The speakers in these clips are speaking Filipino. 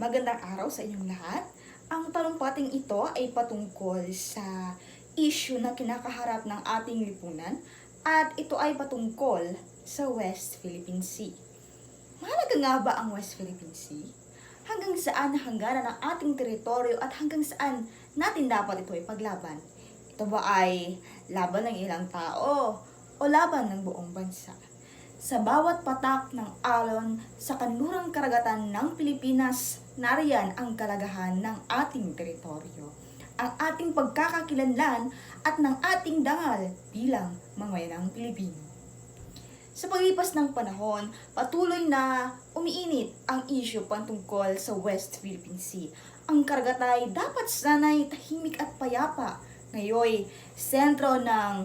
Magandang araw sa inyong lahat. Ang talumpating ito ay patungkol sa issue na kinakaharap ng ating lipunan at ito ay patungkol sa West Philippine Sea. Mahalaga nga ba ang West Philippine Sea? Hanggang saan hangganan ang ating teritoryo at hanggang saan natin dapat ito ipaglaban? Ito ba ay laban ng ilang tao o laban ng buong bansa? Sa bawat patak ng alon sa kanlurang karagatan ng Pilipinas, nariyan ang kalagahan ng ating teritoryo, ang ating pagkakakilanlan at ng ating dangal bilang mamayanang Pilipino. Sa paglipas ng panahon, patuloy na umiinit ang issue patungkol sa West Philippine Sea. Ang karagatan ay dapat sanay tahimik at payapa. Ngayon, sentro ng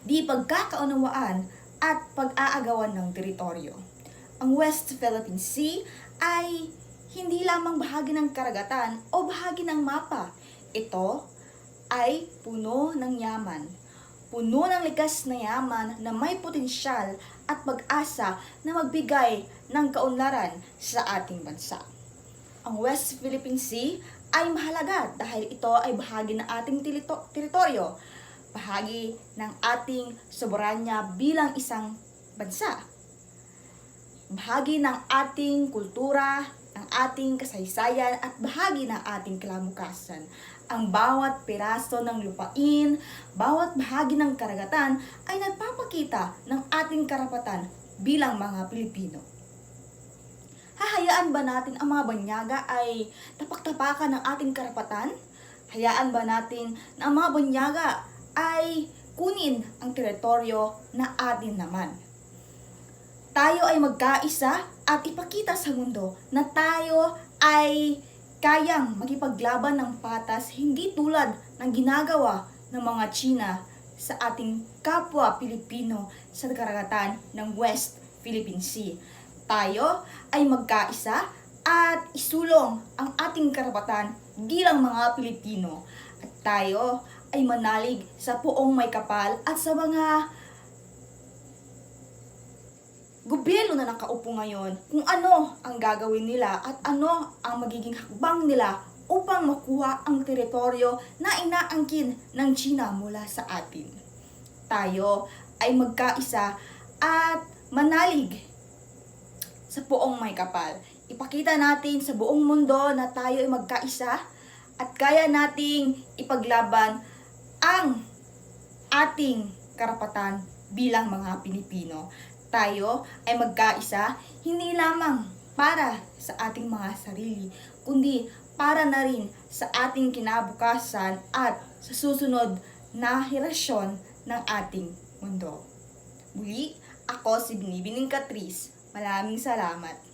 di pagkakaunawaan at pag-aagawan ng teritoryo. Ang West Philippine Sea ay hindi lamang bahagi ng karagatan o bahagi ng mapa. Ito ay puno ng yaman. Puno ng likas na yaman na may potensyal at pag-asa na magbigay ng kaunlaran sa ating bansa. Ang West Philippine Sea ay mahalaga dahil ito ay bahagi ng ating teritoryo, bahagi ng ating soberanya bilang isang bansa, bahagi ng ating kultura, ng ating kasaysayan at bahagi ng ating kinabukasan. Ang bawat piraso ng lupain, bawat bahagi ng karagatan ay nagpapakita ng ating karapatan bilang mga Pilipino. Hahayaan ba natin ang mga banyaga ay tapak-tapakan ng ating karapatan? Hayaan ba natin na ang mga banyaga ay kunin ang teritoryo na atin naman? Tayo ay magkaisa at ipakita sa mundo na tayo ay kayang makipaglaban ng patas, hindi tulad ng ginagawa ng mga China sa ating kapwa Pilipino sa karagatan ng West Philippine Sea. Tayo ay magkaisa at isulong ang ating karapatan bilang mga Pilipino. At tayo ay manalig sa Poong May Kapal at sa mga gobyerno na nakaupo ngayon kung ano ang gagawin nila at ano ang magiging hakbang nila upang makuha ang teritoryo na inaangkin ng China mula sa atin. Tayo ay magkaisa at manalig sa Poong May Kapal. Ipakita natin sa buong mundo na tayo ay magkaisa at kaya nating ipaglaban ang ating karapatan bilang mga Pilipino. Tayo ay magkaisa hindi lamang para sa ating mga sarili, kundi para na rin sa ating kinabukasan at sa susunod na henerasyon ng ating mundo. Muli, ako si Binibining Catrice. Maraming salamat.